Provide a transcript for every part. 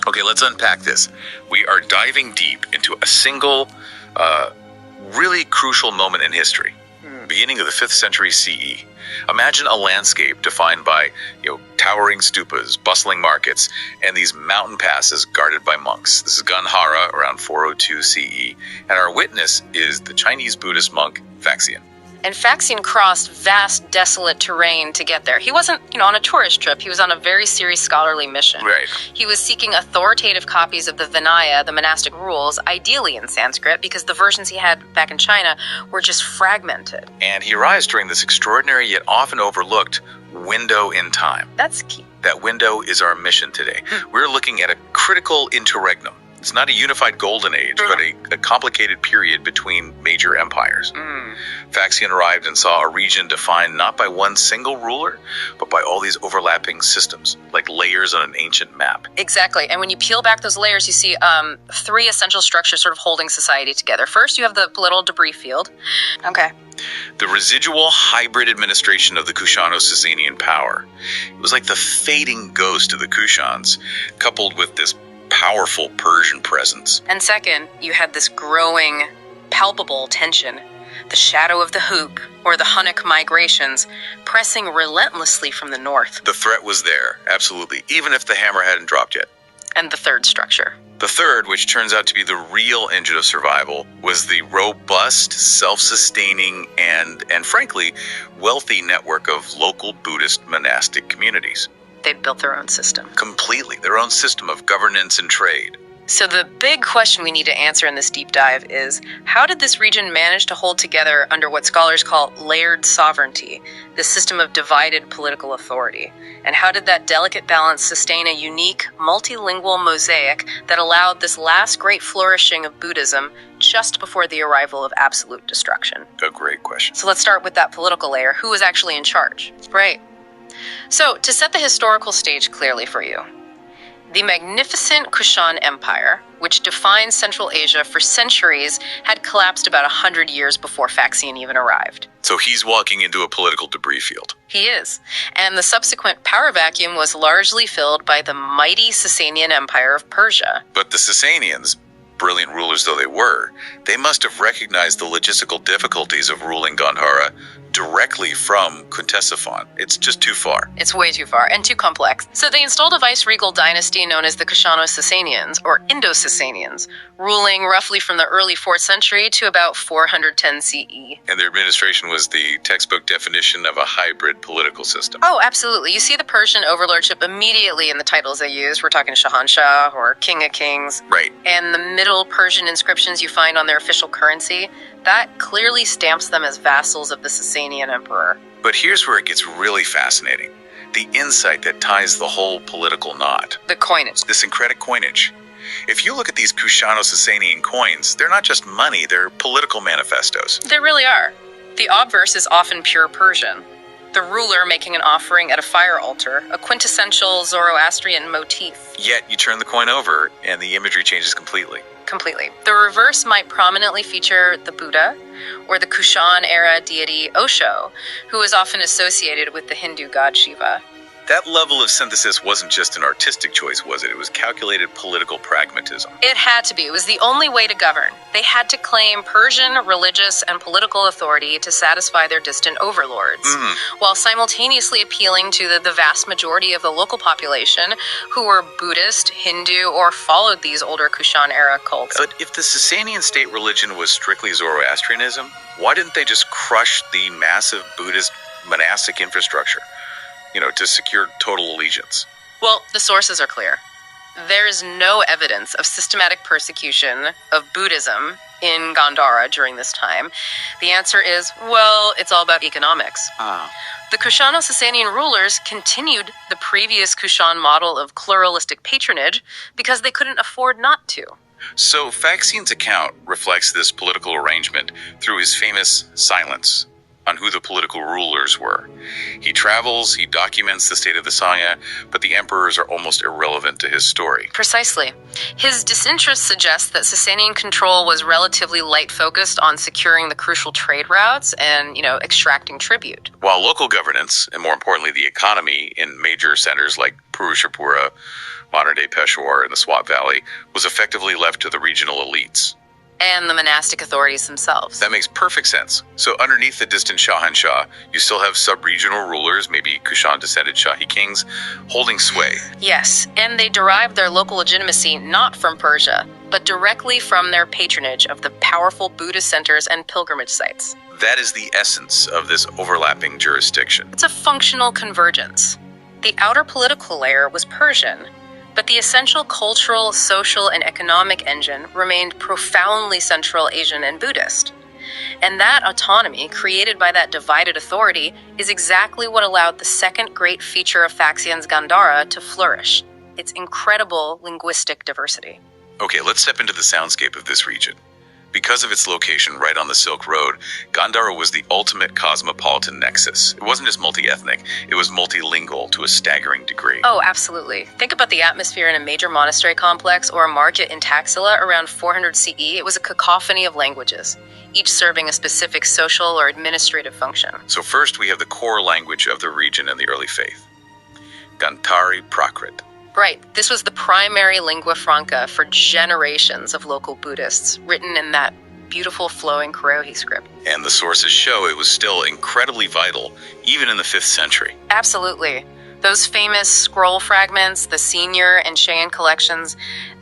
Okay, let's unpack this. We are diving deep into a single, really crucial moment in history, beginning of the 5th century CE. Imagine a landscape defined by, towering stupas, bustling markets, and these mountain passes guarded by monks. This is Gandhara around 402 CE, and our witness is the Chinese Buddhist monk Faxian. And Faxian crossed vast, desolate terrain to get there. He wasn't, on a tourist trip. He was on a very serious scholarly mission. Right. He was seeking authoritative copies of the Vinaya, the monastic rules, ideally in Sanskrit, because the versions he had back in China were just fragmented. And he arrives during this extraordinary yet often overlooked window in time. That's key. That window is our mission today. We're looking at a critical interregnum. It's not a unified golden age, but a complicated period between major empires. Faxian arrived and saw a region defined not by one single ruler, but by all these overlapping systems, like layers on an ancient map. Exactly. And when you peel back those layers, you see 3 essential structures sort of holding society together. First, you have the little debris field. Okay. The residual hybrid administration of the Kushano-Sasanian power. It was like the fading ghost of the Kushans, coupled with this powerful Persian presence. And second, you had this growing, palpable tension. The shadow of the Hoop, or the Hunnic migrations, pressing relentlessly from the north. The threat was there, absolutely, even if the hammer hadn't dropped yet. And the third structure. The third, which turns out to be the real engine of survival, was the robust, self-sustaining, and frankly, wealthy network of local Buddhist monastic communities. They'd built their own system. Completely, their own system of governance and trade. So the big question we need to answer in this deep dive is, how did this region manage to hold together under what scholars call layered sovereignty, this system of divided political authority? And how did that delicate balance sustain a unique, multilingual mosaic that allowed this last great flourishing of Buddhism just before the arrival of absolute destruction? A great question. So let's start with that political layer. Who was actually in charge? Right. So, to set the historical stage clearly for you, the magnificent Kushan Empire, which defined Central Asia for centuries, had collapsed about 100 years before Faxian even arrived. So he's walking into a political debris field. He is. And the subsequent power vacuum was largely filled by the mighty Sasanian Empire of Persia. But the Sasanians, brilliant rulers though they were, they must have recognized the logistical difficulties of ruling Gandhara directly from Ctesiphon. It's just too far. It's way too far and too complex. So they installed a vice-regal dynasty known as the Kushano-Sasanians, or Indo-Sasanians, ruling roughly from the early 4th century to about 410 CE. And their administration was the textbook definition of a hybrid political system. Oh, absolutely. You see the Persian overlordship immediately in the titles they use. We're talking Shahanshah or King of Kings. Right. And the Middle Persian inscriptions you find on their official currency, that clearly stamps them as vassals of the Sasanian emperor. But here's where it gets really fascinating. The insight that ties the whole political knot. The coinage. The syncretic coinage. If you look at these Kushano-Sasanian coins, they're not just money, they're political manifestos. They really are. The obverse is often pure Persian. The ruler making an offering at a fire altar, a quintessential Zoroastrian motif. Yet you turn the coin over and the imagery changes completely. Completely. The reverse might prominently feature the Buddha or the Kushan-era deity Osho, who is often associated with the Hindu god Shiva. That level of synthesis wasn't just an artistic choice, was it? It was calculated political pragmatism. It had to be. It was the only way to govern. They had to claim Persian religious and political authority to satisfy their distant overlords, while simultaneously appealing to the vast majority of the local population who were Buddhist, Hindu, or followed these older Kushan-era cults. But if the Sasanian state religion was strictly Zoroastrianism, why didn't they just crush the massive Buddhist monastic infrastructure? To secure total allegiance. Well, the sources are clear. There is no evidence of systematic persecution of Buddhism in Gandhara during this time. The answer is, well, it's all about economics. The Kushano-Sasanian rulers continued the previous Kushan model of pluralistic patronage because they couldn't afford not to. So Faxian's account reflects this political arrangement through his famous silence. on who the political rulers were. He travels, he documents the state of the Sangha, but the emperors are almost irrelevant to his story. Precisely. His disinterest suggests that Sasanian control was relatively light-focused on securing the crucial trade routes and, extracting tribute. While local governance, and more importantly the economy in major centers like Purushapura, modern-day Peshawar, and the Swat Valley, was effectively left to the regional elites. And the monastic authorities themselves. That makes perfect sense. So underneath the distant Shahanshah, you still have sub-regional rulers, maybe Kushan-descended Shahi kings, holding sway. Yes, and they derived their local legitimacy not from Persia, but directly from their patronage of the powerful Buddhist centers and pilgrimage sites. That is the essence of this overlapping jurisdiction. It's a functional convergence. The outer political layer was Persian, but the essential cultural, social, and economic engine remained profoundly Central Asian and Buddhist. And that autonomy, created by that divided authority, is exactly what allowed the second great feature of Faxian's Gandhāra to flourish: its incredible linguistic diversity. Okay, let's step into the soundscape of this region. Because of its location right on the Silk Road, Gandhara was the ultimate cosmopolitan nexus. It wasn't just multi-ethnic, it was multilingual to a staggering degree. Oh, absolutely. Think about the atmosphere in a major monastery complex or a market in Taxila around 400 CE. It was a cacophony of languages, each serving a specific social or administrative function. So first we have the core language of the region and the early faith, Gandhari Prakrit. Right. This was the primary lingua franca for generations of local Buddhists, written in that beautiful flowing Karahi script. And the sources show it was still incredibly vital, even in the 5th century. Absolutely. Those famous scroll fragments, the Senior and Cheyenne collections,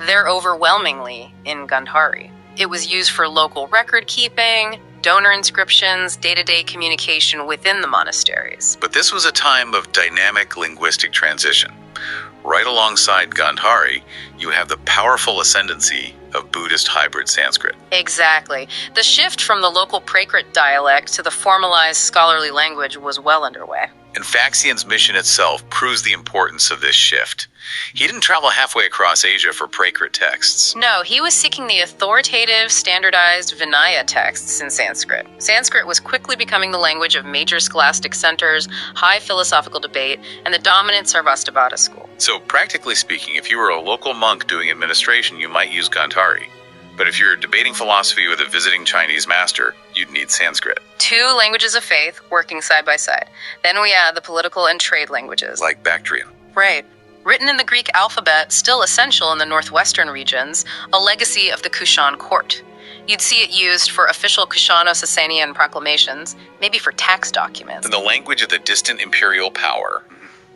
they're overwhelmingly in Gandhari. It was used for local record keeping, donor inscriptions, day-to-day communication within the monasteries. But this was a time of dynamic linguistic transition. Right alongside Gandhari, you have the powerful ascendancy of Buddhist hybrid Sanskrit. Exactly. The shift from the local Prakrit dialect to the formalized scholarly language was well underway. And Faxian's mission itself proves the importance of this shift. He didn't travel halfway across Asia for Prakrit texts. No, he was seeking the authoritative, standardized Vinaya texts in Sanskrit. Sanskrit was quickly becoming the language of major scholastic centers, high philosophical debate, and the dominant Sarvastivada school. So practically speaking, if you were a local monk doing administration, you might use Gandhari. But if you're debating philosophy with a visiting Chinese master, you'd need Sanskrit. 2 languages of faith working side by side. Then we add the political and trade languages. Like Bactrian. Right. Written in the Greek alphabet, still essential in the northwestern regions, a legacy of the Kushan court. You'd see it used for official Kushano-Sasanian proclamations, maybe for tax documents. And the language of the distant imperial power,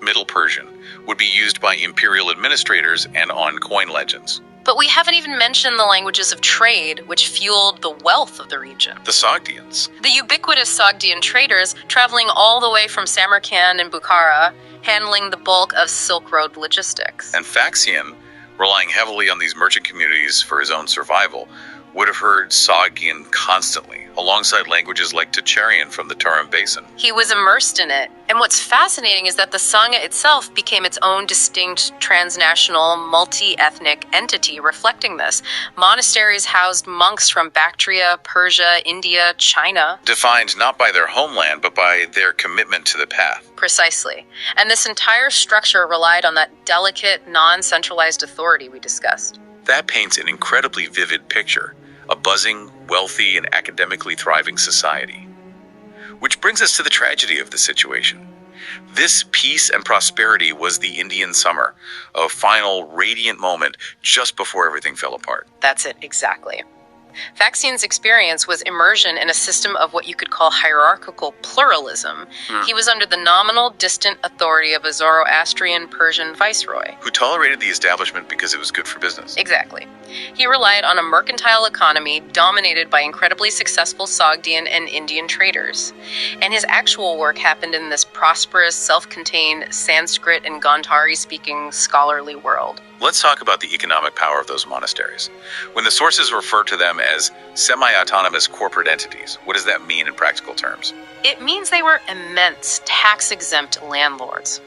Middle Persian, would be used by imperial administrators and on coin legends. But we haven't even mentioned the languages of trade, which fueled the wealth of the region. The Sogdians. The ubiquitous Sogdian traders traveling all the way from Samarkand and Bukhara, handling the bulk of Silk Road logistics. And Faxian, relying heavily on these merchant communities for his own survival, would have heard Sogdian constantly, alongside languages like Tacharian from the Tarim Basin. He was immersed in it. And what's fascinating is that the Sangha itself became its own distinct, transnational, multi-ethnic entity reflecting this. Monasteries housed monks from Bactria, Persia, India, China. Defined not by their homeland, but by their commitment to the path. Precisely. And this entire structure relied on that delicate, non-centralized authority we discussed. That paints an incredibly vivid picture. A buzzing, wealthy, and academically thriving society. Which brings us to the tragedy of the situation. This peace and prosperity was the Indian summer, a final radiant moment just before everything fell apart. That's it, exactly. Faxian's experience was immersion in a system of what you could call hierarchical pluralism. He was under the nominal, distant authority of a Zoroastrian Persian viceroy. Who tolerated the establishment because it was good for business. Exactly. He relied on a mercantile economy dominated by incredibly successful Sogdian and Indian traders. And his actual work happened in this prosperous, self-contained Sanskrit and Gandhari-speaking scholarly world. Let's talk about the economic power of those monasteries. When the sources refer to them as semi-autonomous corporate entities, what does that mean in practical terms? It means they were immense, tax-exempt landlords.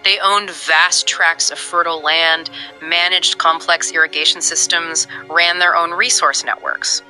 They owned vast tracts of fertile land, managed complex irrigation systems, ran their own resource networks.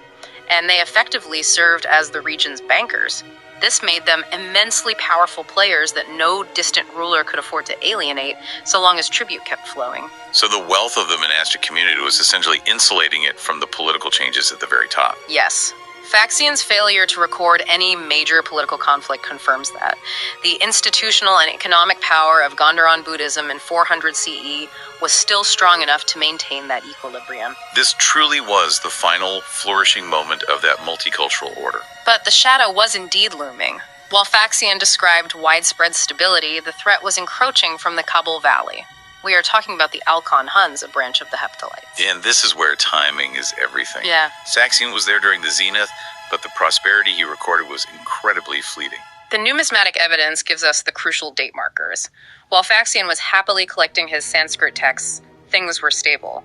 And they effectively served as the region's bankers. This made them immensely powerful players that no distant ruler could afford to alienate so long as tribute kept flowing. So the wealth of the monastic community was essentially insulating it from the political changes at the very top. Yes. Faxian's failure to record any major political conflict confirms that. The institutional and economic power of Gandhara Buddhism in 400 CE was still strong enough to maintain that equilibrium. This truly was the final flourishing moment of that multicultural order. But the shadow was indeed looming. While Faxian described widespread stability, the threat was encroaching from the Kabul Valley. We are talking about the Alchon Huns, a branch of the Hephthalites. And this is where timing is everything. Yeah. Faxian was there during the zenith, but the prosperity he recorded was incredibly fleeting. The numismatic evidence gives us the crucial date markers. While Faxian was happily collecting his Sanskrit texts, things were stable.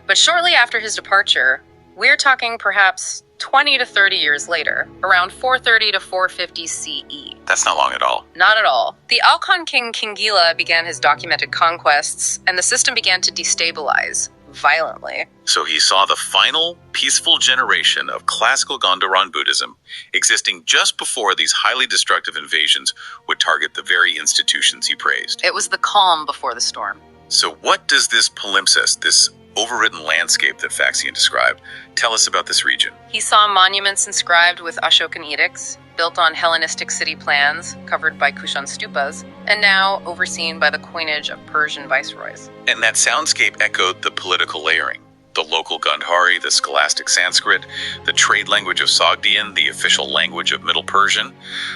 But shortly after his departure, we're talking perhaps 20 to 30 years later, around 430 to 450 CE. That's not long at all. Not at all. The Alchon king Kingila began his documented conquests, and the system began to destabilize violently. So he saw the final peaceful generation of classical Gandharan Buddhism existing just before these highly destructive invasions would target the very institutions he praised. It was the calm before the storm. So what does this palimpsest, this overwritten landscape that Faxian described, tell us about this region? He saw monuments inscribed with Ashokan edicts, built on Hellenistic city plans, covered by Kushan stupas, and now overseen by the coinage of Persian viceroys. And that soundscape echoed the political layering. The local Gandhari, the scholastic Sanskrit, the trade language of Sogdian, the official language of Middle Persian.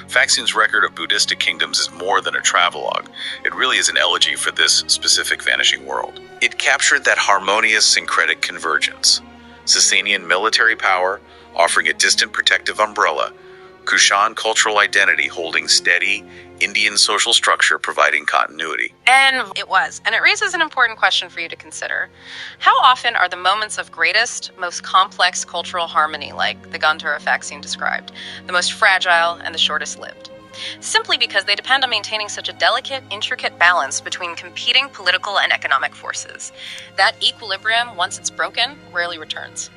Faxian's record of Buddhistic kingdoms is more than a travelogue. It really is an elegy for this specific vanishing world. It captured that harmonious syncretic convergence. Sasanian military power offering a distant protective umbrella, Kushan cultural identity holding steady, Indian social structure providing continuity. And it raises an important question for you to consider. How often are the moments of greatest, most complex cultural harmony, like the Gandhara Faxian described, the most fragile and the shortest lived? Simply because they depend on maintaining such a delicate, intricate balance between competing political and economic forces. That equilibrium, once it's broken, rarely returns.